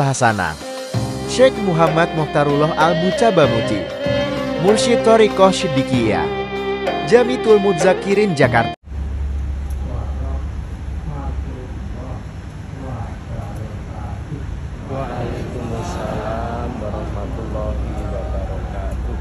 Hasanah, Syekh Muhammad Mukhtarullah Al-Mucabamuti, Mursyid Thariqah Siddiqiyah, Jamitul Mudzakirin Jakarta. Waalaikumsalam warahmatullahi wabarakatuh.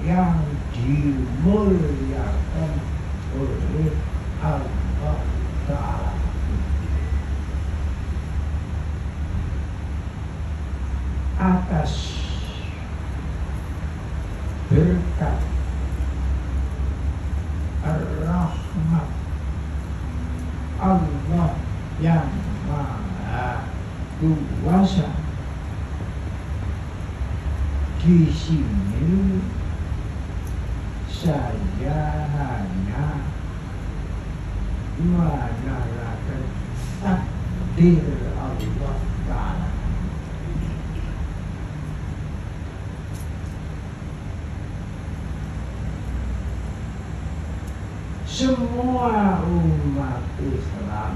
Yang dimuliakan oleh Allah Ta'ala. Atas berkat rahmat Allah yang Maha Kuasa, di sini saya hanya menarikkan takdir Allah Ta'ala. Semua umat Islam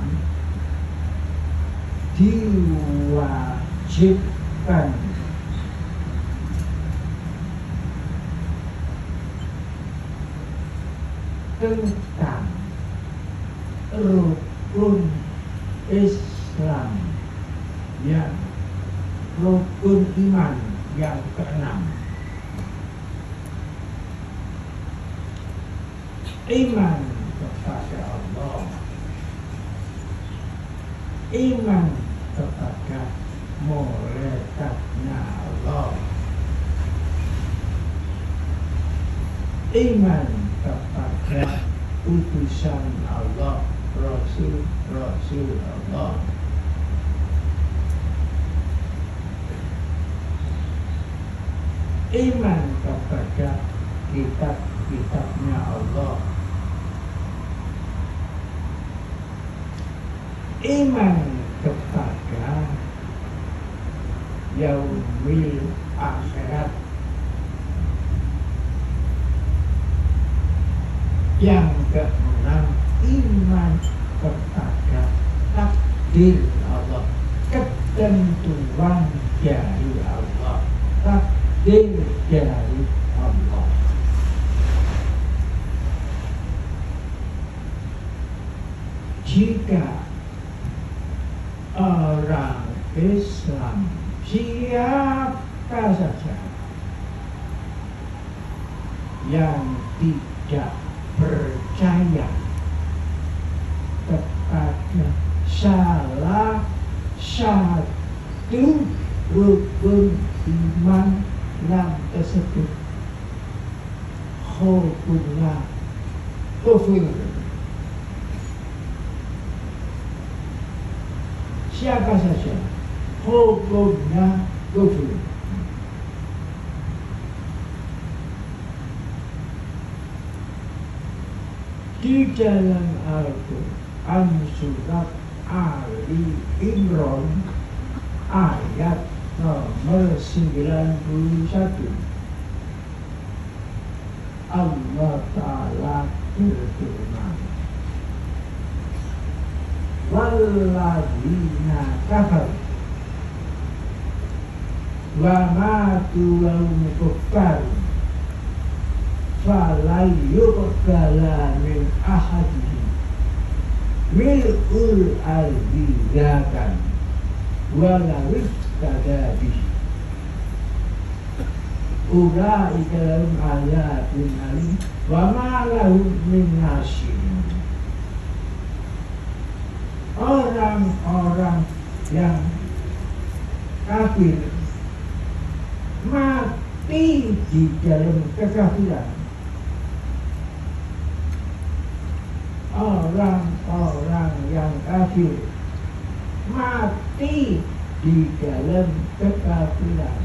diwajibkan tentang rukun Islam, yang rukun iman yang keenam. Iman kepada Allah, iman kepada malaikatnya Allah, iman kepada utusan Allah, Rasul Allah, iman kepada kitab-kitabnya Allah, iman kepada yaumil akhirat, yang keenam iman kepada takdir Allah, ketentuan dari Allah, takdir dari Allah. Jika orang Islam, siapa saja yang tidak percaya kepada salah satu rukun iman yang tersebut, hukumnya kufur. Siapa saja hukumnya kufur. Di dalam Al-Quran surat Ali Imran ayat nomor 91, Allah Ta'ala berfirman, walladzina kafaru wa matu wa hum kuffar fala yuqbala min ahadihim mil'ul al-bidatan walawis tadabi ulaika lahum azabun alim wa ma lahum min nasirin. Orang-orang yang kafir mati di dalam kekafiran. Orang-orang yang kafir mati di dalam kekafiran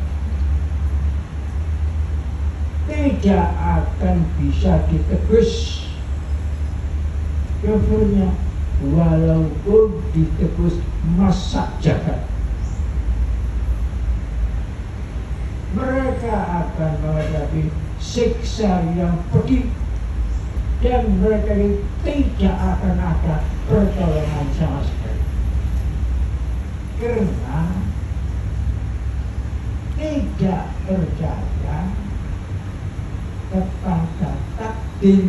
tidak akan bisa ditebus kafirnya walaupun ditebus masa jagat. Mereka akan menghadapi siksa yang pedih dan mereka tidak akan ada pertolongan sama sekali karena tidak percaya kepada takdir.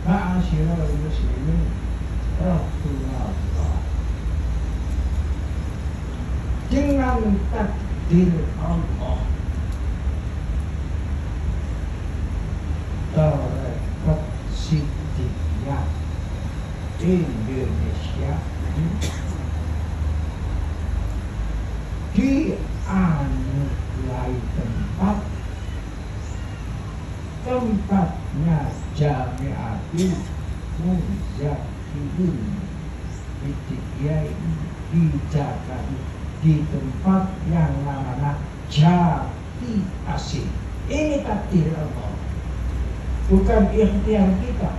Ma'asyiral muslimin rahimahullah, dengan takdir Allah Tarekat Siddiqiyah Indonesia dianugerahi tempatnya Jamiatul Muzakirun Siddiqiyah di Jakarta, di tempat yang namanya Jati Asih. Ini takdir Allah, bukan ikhtiar kita.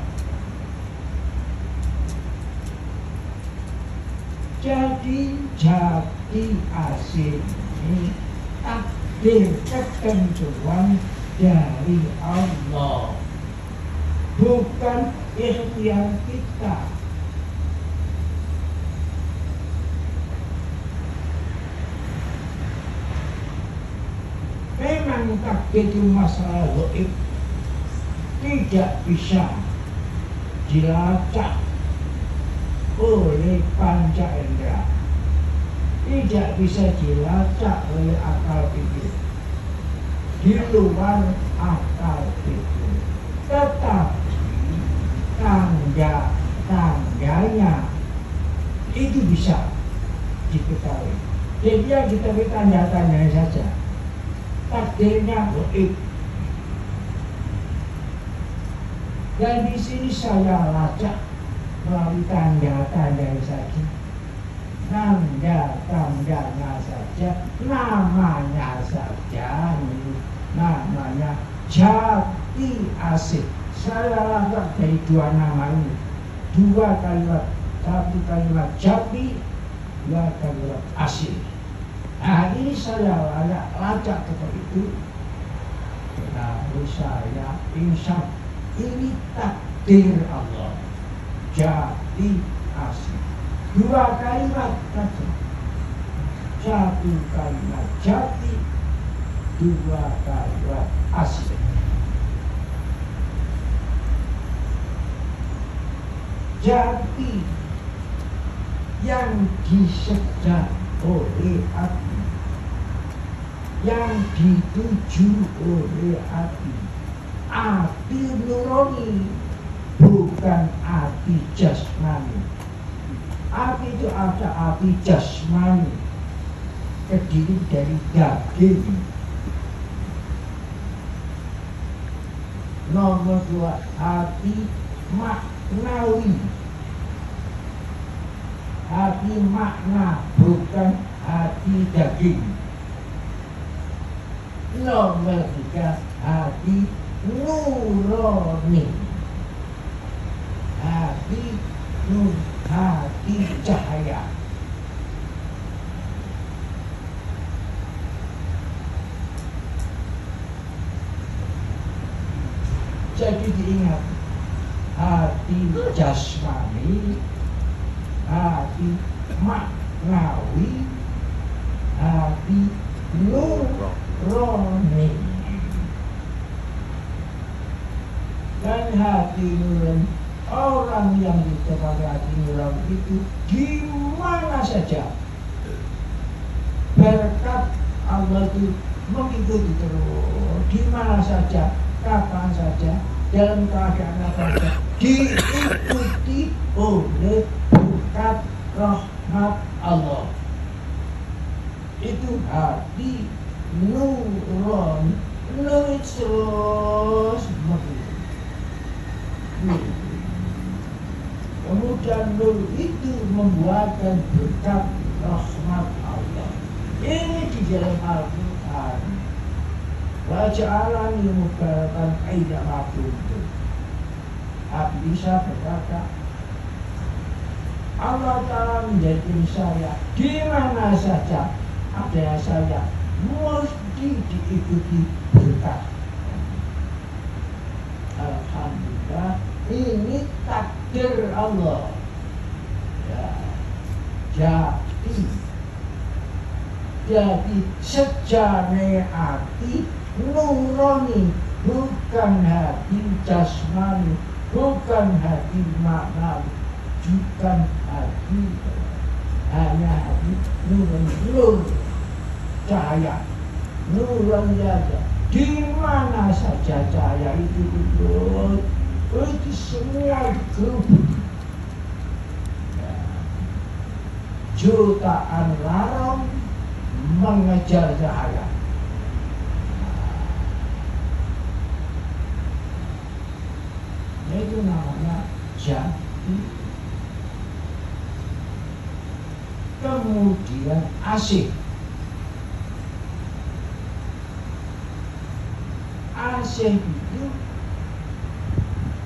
Jadi Jati Asih ini takdir ketentuan dari Allah, bukan ikhtiar kita. Memang takdir itu masalah gaib, tidak bisa dilacak oleh panca indera, tidak bisa dilacak oleh akal pikir, di luar akal pikir. Tetapi tanda-tandanya itu bisa diketahui. Jadi yang diketahui tanda-tandanya saja, takdirnya gaib. Dan di sini saya lacak melalui tanda-tanda saja, tanda-tandanya saja, namanya saja, namanya Jati Asih. Saya lacak dari dua nama ini, dua kalimat, satu kalimat Jati, dua kalimat Asih. Nah ini saya lacak seperti itu. Lalu saya insya ini takdir Allah, Jati Asih. Dua kalimat saja, satu kalimat Jati, dua kalimat Asih. Jati yang disedang oleh hati, yang dituju oleh hati, hati nurani, bukan hati jasmani. Hati itu ada hati jasmani, terdiri dari daging. Nomor dua, hati maknawi, hati makna, bukan hati daging. Nomor tiga, hati nurani, hati nur, hati cahaya. Jadi diingat, hati jasmani, hati maknawi, hati nurani. dan hati nurani orang yang ditepakan hati nurani itu di mana saja berkat Allah itu mengikuti terus di mana saja, kapan saja, dalam keadaan apa saja diikuti oleh berkat rahmat Allah. Itu hati nurani, nur terus mengikuti. Kemudian nur itu membuatkan berkat rahmat Allah. Ini di dalam Al-Quran. Wa ja'alani mubarakan aina ma kuntu. Abdi Isa berkata, Allah Ta'ala menjadikan saya di mana saja ada saya mesti diikuti berkat. Alhamdulillah, ini takdir Allah. Ya, jadi sejarah hati nurani, bukan hati jasmani, bukan hati maknawi, bukan hati, hanya hati nurani, nur cahaya, nurani aja. Di mana saja cahaya itu semua grup jutaan larang mengejar cahaya. Itu namanya jati. Kemudian asih. Asih itu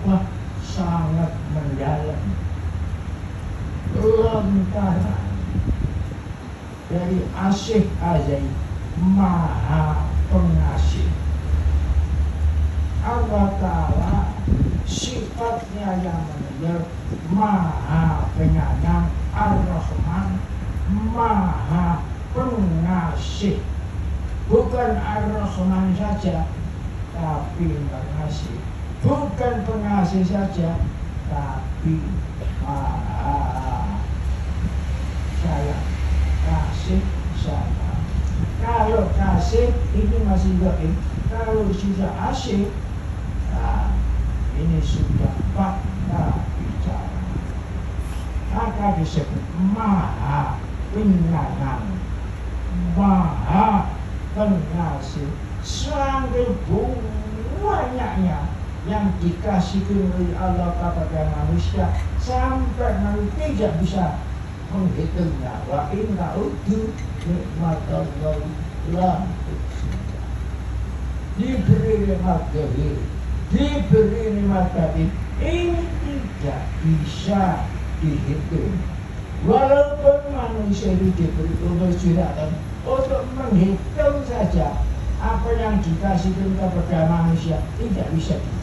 wah sangat mendalam. Lontaran dari asih azai, maha pengasih. Allah Ta'ala sifatnya yang menunjuk maha penyayang, Ar-Rahman, maha pengasih. Bukan Ar-Rahman saja, tapi pengasih. Bukan pengasih saja, tapi maha sayang. Kasih sayang. Kalau kasih ini masih gaib, kalau sudah asih, nah, ini sudah fakta bicara. Maka disebut maha penyayang, maha pengasih. Sampai banyaknya yang dikasihkan oleh Allah kepada manusia, sampai manusia tidak bisa menghitungnya. Wa inna udhu nikmatallahi la tuhsuha. Diberi nikmat zahir, diberi nikmat batin, ini tidak bisa dihitung. Walaupun manusia itu diberi umur suratan untuk menghitung saja apa yang dikasihkan kepada manusia, tidak bisa dihitung.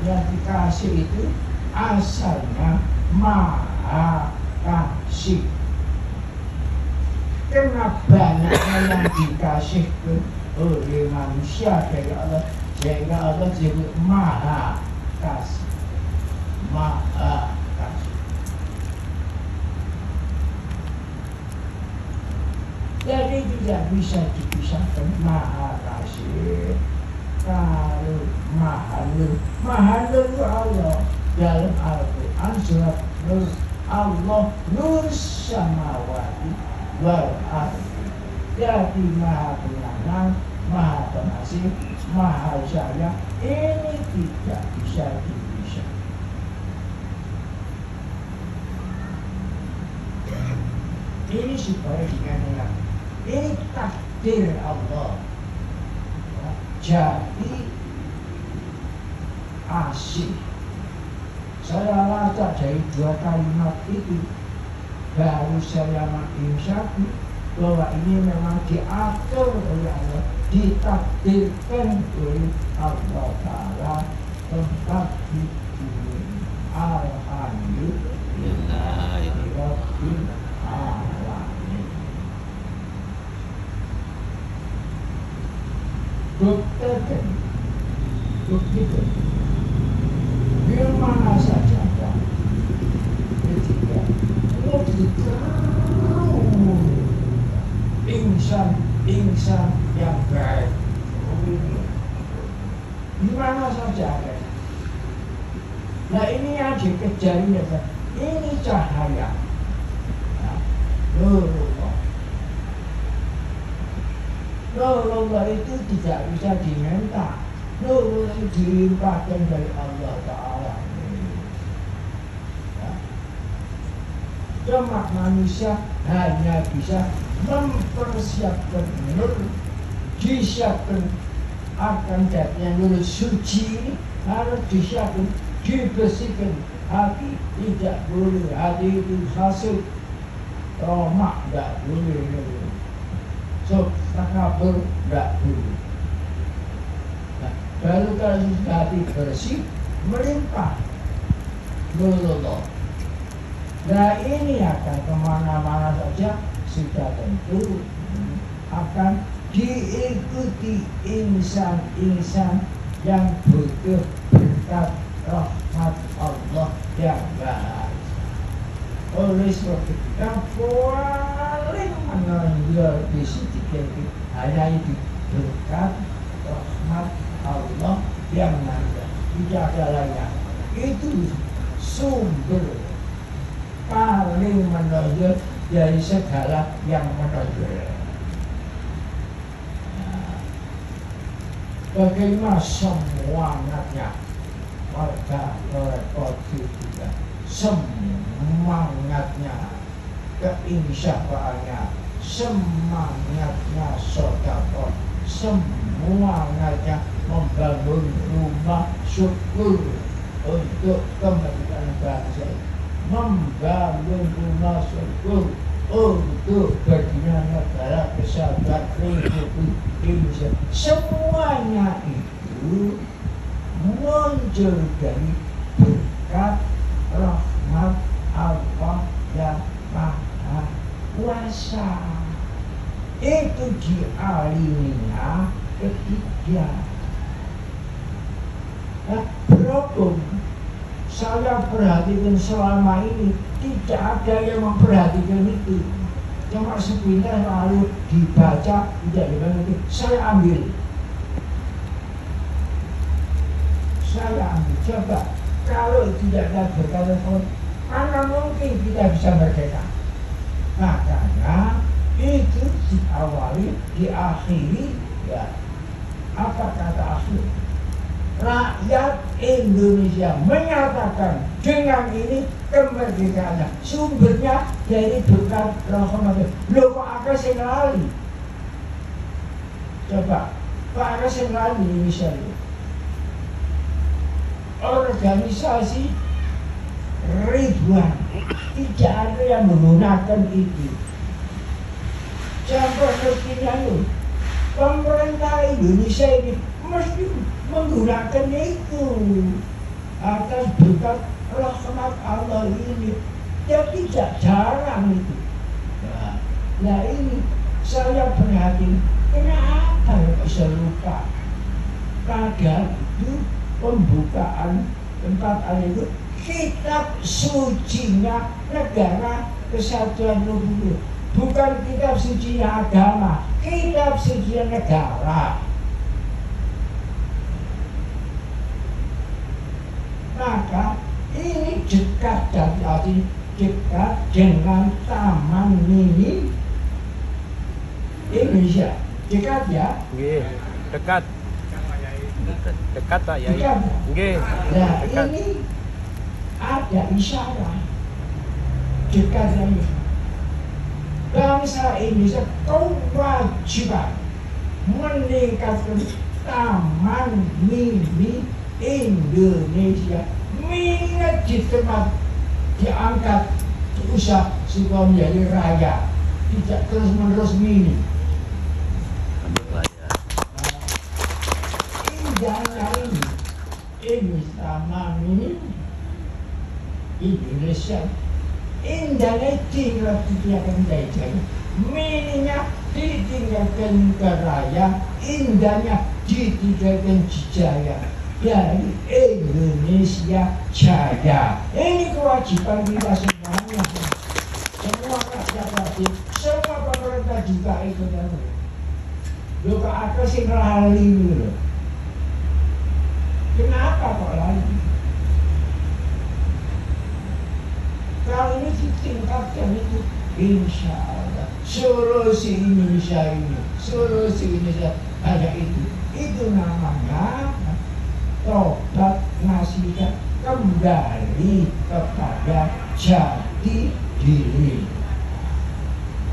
Yang dikasih itu asalnya maha kasih. Karena banyaknya yang dikasih oleh manusia dari Allah, sehingga Allah disebut maha kasih. Maha kasih. Jadi tidak bisa dipisahkan maha kasih. Kalau Maha-Nur itu Allah dalam Al-Quran surat Nur. Allah Nur samawati wal ardi. Jadi Maha Penyayang, Maha Pengasih, Maha Sayang. Ini tidak bisa dipisah. Ini supaya diingat. Ini takdir Allah. Jadi asih. Saya baca dari dua kalimat itu, baru saya makin satu bahwa ini memang diatur oleh Allah, ditakdirkan oleh Allah Ta'ala tempat di dunia. Alhamdulillah Rabbil Alamin. buktikan, buktikan di mana saja kan ketika kamu insan yang baik di mana saja kan. Nah ini yang dikejar ini cahaya. Nurullah itu tidak bisa diminta. Nurullah itu dilimpahkan dari Allah Ta'ala. Cuma manusia hanya bisa mempersiapkan nur, disiapkan akan datangnya nur suci ini harus disiapkan, dibersihkan. Hati tidak boleh, hati itu hasut, romak tidak boleh, so takabur tidak boleh. Nah, baru kalau hati bersih melimpah nurullah. Nah ini akan kemana-mana saja sudah tentu akan diikuti insan-insan yang butuh berkat rahmat Allah yang baik. Oleh sebab itu yang paling menonjol di sisi itu hanya itu berkat rahmat Allah yang baik. Tidak ada lainnya. Itu sumber paling menonjol dari segala yang menonjol. Bagaimana semangatnya warga Repoti juga, semangatnya keinsyaafannya, semangatnya sedekah, semangatnya membangun rumah syukur untuk kemerdekaan bangsa, membangun rumah syukur untuk berdirinya negara kesatuan Republik Indonesia. Semuanya itu muncul dari berkat rahmat Allah yang Maha Kuasa. Itu dialiminya ketiga. Nah, berhubung saya perhatikan selama ini tidak ada yang memperhatikan itu. Cuma sepintas lalu dibaca, tidak dimengerti. Saya ambil. Coba kalau tidak ada berkata mana mungkin kita bisa merdeka? Makanya itu diawali, diakhiri, ya. Apa kata akhir? Rakyat Indonesia menyatakan dengan ini kemerdekaannya sumbernya dari berkat rahmat. Loh kok ada yang lali? Coba, kok ada yang lali misalnya? Organisasi ribuan tidak ada yang menggunakan itu. Contoh mestinya itu pemerintah Indonesia ini mesti menggunakan itu atas berkat rahmat Allah ini. Dia tidak jarang itu. Nah ini saya perhatikan kenapa bisa lupa. Padahal itu pembukaan tempat itu kitab sucinya negara kesatuan Republik, bukan kitab sucinya agama, kitab sucinya negara. Maka ini dekat dari arti dekat dengan Taman Mini Indonesia. Dekat ya? Dekat. Dekat Pak Yai. Dekat. Nggih. Nah, Dekat. ini ada isyarat dekat dari bangsa Indonesia kewajiban meningkatkan Taman Mini Indonesia, minat di tempat diangkat diusah supaya menjadi raya, tidak terus menerus mini. Indahnya ini Taman Mini Indonesia, indahnya tinggal tidak akan jaya. Mininya ditinggalkan Keraya, indahnya ditinggalkan Jijaya. Dari Indonesia Jaya. Ini kewajiban kita semuanya. Semua rakyat wajib, semua pemerintah juga ikut itu. Loh kok aku sih lali loh. Kenapa kok lali? Kalau ini ditingkatkan itu, insya Allah solusi Indonesia ini, solusi Indonesia ada itu namanya tobat nasihat kembali kepada jati diri.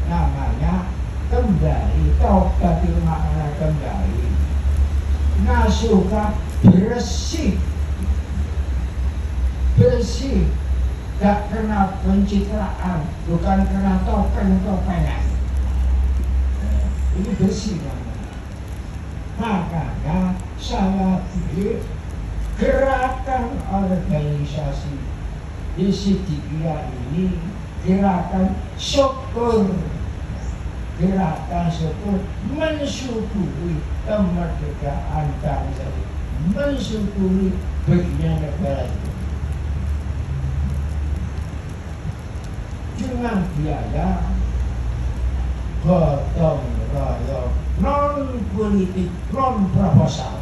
Namanya kembali, tobat itu makna kembali. Nasuka bersih, bersih, gak kena pencitraan, bukan kena topeng-topengan. Ini bersih namanya. Makanya saya pikir gerakan organisasi di Siddiqiyah ini gerakan syukur, gerakan syukur mensyukuri kemerdekaan bangsa, mensyukuri bagian negara itu dengan biaya gotong royong, non politik, non proposal.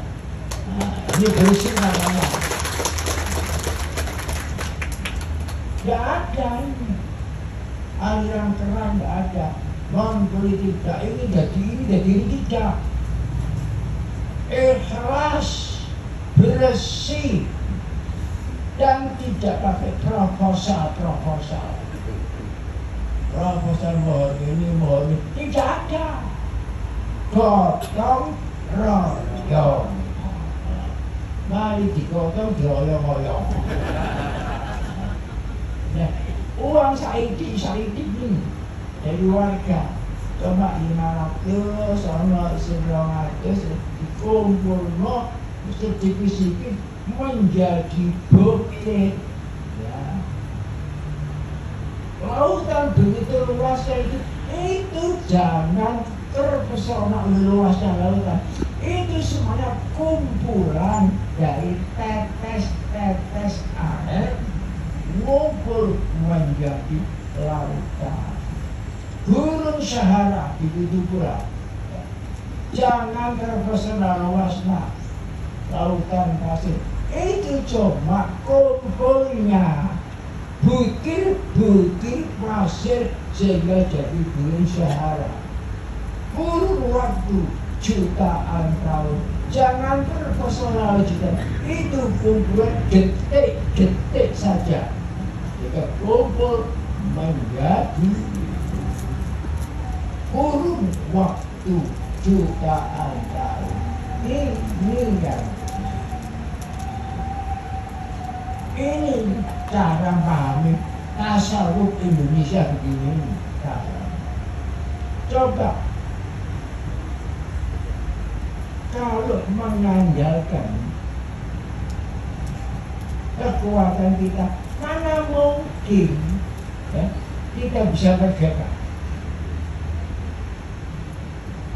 Ini bersih namanya. Gak ada ini aliran keran, gak ada non politik, gak ini jadi tidak. Ikhlas, bersih, dan tidak pakai proposal mohon ini tidak ada. Gotong royong. Mari digotong diroyong-royong. Nah, uang saiki ini dari warga cuma 500 sama 900 dikumpulno sedikit-sedikit menjadi bukit. Ya. Lautan begitu luasnya itu jangan terpesona luasnya lautan. Itu semuanya kumpulan dari tetes-tetes air ngumpul menjadi lautan. Gunung Sahara begitu pula. Jangan terpesona luasnya lautan pasir. Itu cuma kumpulnya butir-butir pasir sehingga jadi Gunung Sahara. Kurun waktu jutaan tahun. Jangan terpesona jutaan. Itu kumpulan detik-detik saja. Jika kumpul menjadi kurun waktu jutaan tahun. Ini kan. Ini cara pahami tasawuf Indonesia begini. Coba kalau mengandalkan kekuatan kita, mana mungkin ya, kita bisa merdeka?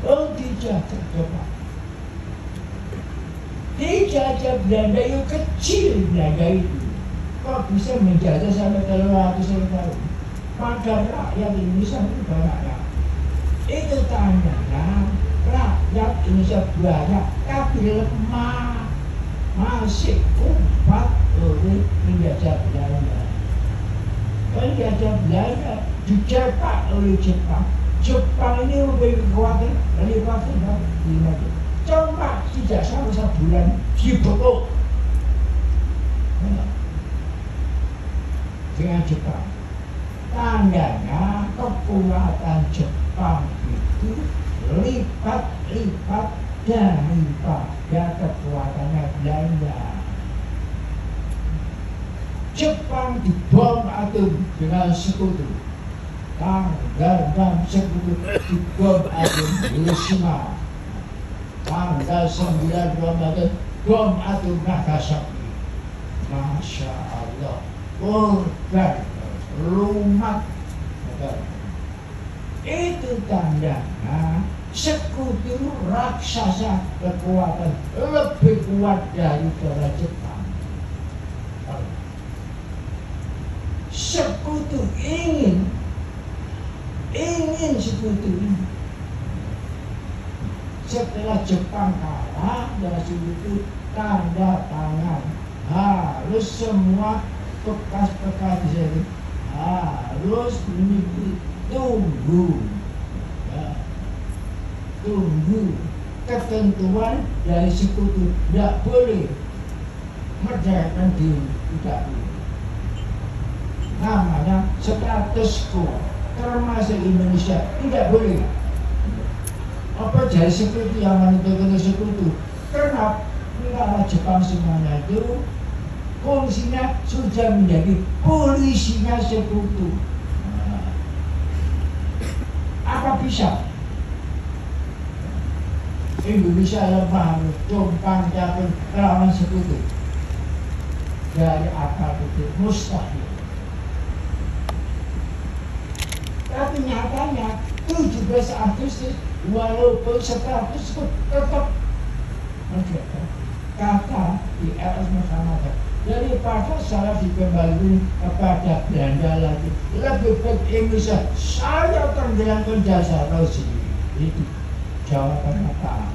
Oh dijajah, coba dijajah Belanda itu kecil, Belanda itu kok bisa menjajah sampai 300 tahun? Padahal rakyat Indonesia itu banyak. Itu tandanya rakyat Indonesia banyak tapi lemah, masih kuat oleh penjajah Belanda. Penjajah Belanda dicepak oleh Jepang. Jepang ini lebih kekuatan dari kekuatan cuma tidak sampai sebulan dibekuk dengan Jepang. Tandanya kekuatan Jepang itu lipat-lipat daripada kekuatannya Belanda. Jepang dibom atom dengan sekutu. Tanggal 6 sekutu dibom atom Hiroshima. Tanggal 9 Ramadan bom atom Nagasaki. Masya Allah, korban lumat. Itu tandanya sekutu raksasa kekuatan lebih kuat daripada Jepang. Sekutu ingin sekutu ini. Setelah Jepang kalah dari sekutu, tanda tangan harus semua bekas-bekas di sini harus mengikuti tunggu ketentuan dari sekutu, tidak boleh merdekakan diri, tidak boleh. Namanya status quo, termasuk Indonesia tidak boleh. Apa jadi sekutu yang menentukan sekutu? Karena negara Jepang semuanya itu polisinya sudah menjadi polisinya sekutu. Apa bisa Indonesia yang paham tumpang jatuh melawan sekutu? Dari akal itu mustahil. Tapi nyatanya 17 Agustus walaupun status tetap kata di atas masyarakat daripada salah dikembalikan kepada Belanda lagi, lebih baik Indonesia saya tenggelamkan jasa Rosi. Itu jawaban apa?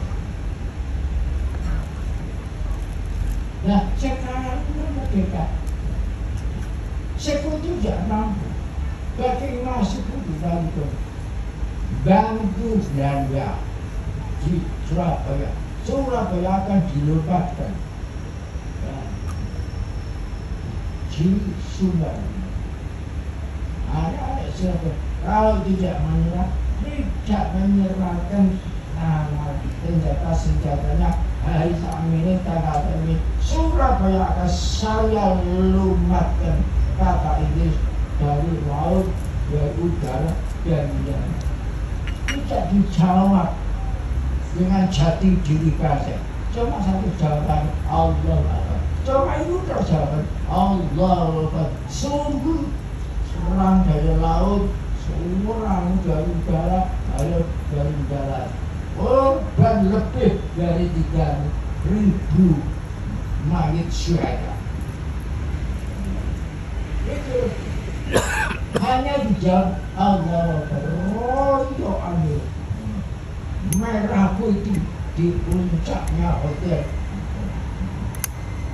Nah sekarang merdeka, sekutu tidak mampu. Bagaimana sekutu bantu Belanda di Surabaya. Surabaya akan dilupakan di Sumbar. Ada Surabaya kalau tidak menyerahkan senjatanya hari ini tanggal ini, Surabaya akan saya lumatkan kata Inggris dari laut, dari udara, dan udara. Tidak dijawab dengan jati diri saja. Cuma satu jawaban, Allah Akbar. Cuma itu terjawaban, Allah Akbar. Sungguh serang dari laut, serang dari udara, ada dari udara. Korban lebih dari 3.000 mayat syuhada. Itu hanya dijawab Allah Akbar. Royo ambil merah putih di puncaknya hotel.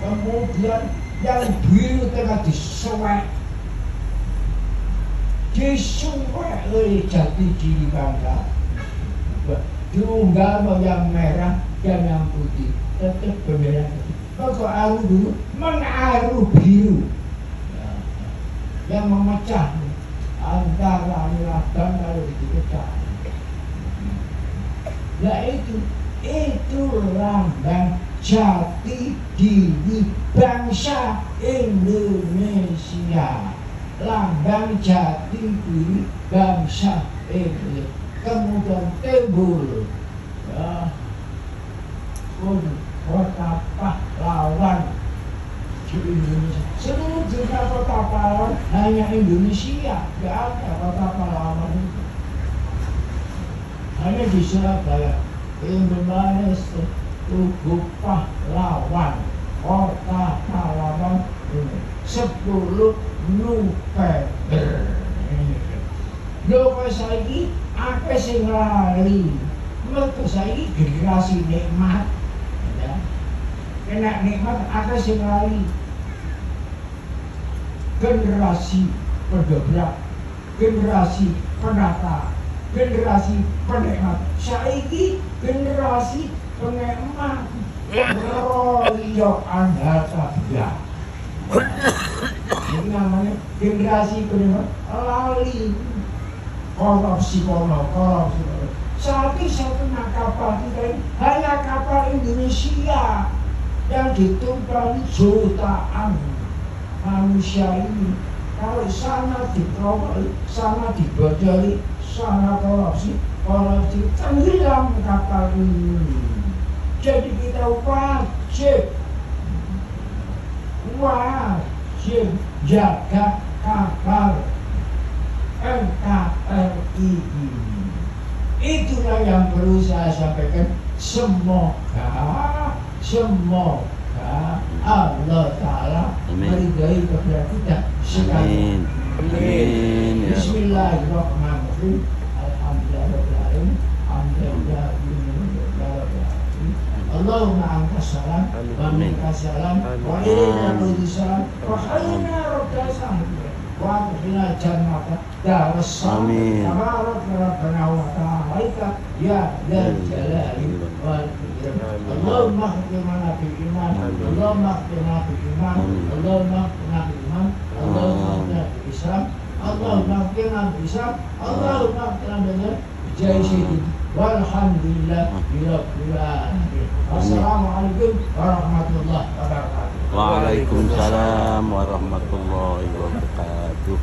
Kemudian yang biru tengah disuwek oleh jati diri bangsa. Diunggah yang merah dan yang putih, tetap bendera putih. Kalau aru dulu mengaruh biru yang memecah antara Laban kalau dipecah. Nah itu lambang jati diri bangsa Indonesia. Lambang jati diri bangsa Indonesia. Kemudian timbul kota pahlawan di Indonesia. Seluruh dunia kota pahlawan hanya Indonesia, tidak ada kota pahlawan itu. Hanya di Surabaya, Indonesia, Tugu Pahlawan, kota pahlawan 10 November. Lho saiki akeh sing lali. Mergo saiki generasi nikmat. Ya. Kena nikmat akeh sing lali. Generasi pendobrak, generasi penata, generasi penikmat. Saiki generasi penikmat. Royok harta ya. Ini namanya generasi penikmat lali. Korupsi. Satu-satunya kapal kita ini hanya kapal Indonesia yang ditumpangi jutaan manusia ini. Kalau sana dikerokok, sana dibojoli, sana korupsi, tenggelam kapal ini. Jadi kita wajib jaga kapal NKRI ini. Itulah yang perlu saya sampaikan. Semoga Allah Ta'ala meridai kepada kita sekalian. Amin. Ya. Bismillahirrahmanirrahim. Alhamdulillahirrahmanirrahim. Allahumma anta salam wa minka salam wa ilayna salam wa hayyina rabbana salam wa akhina jannata darus salam tabarak rabbana wa ta'ala ya dzal jalali wal ikram. Allahumma khtimna bil iman, Allahumma khtimna bil iman, Allahumma khtimna bil iman, Allahumma khtimna bil islam, Allahumma khtimna bil islam, Allahumma khtimna bil jaisin. Walhamdulillah rabbil alamin. Wassalamualaikum warahmatullahi wabarakatuh. Waalaikumsalam warahmatullahi wabarakatuh.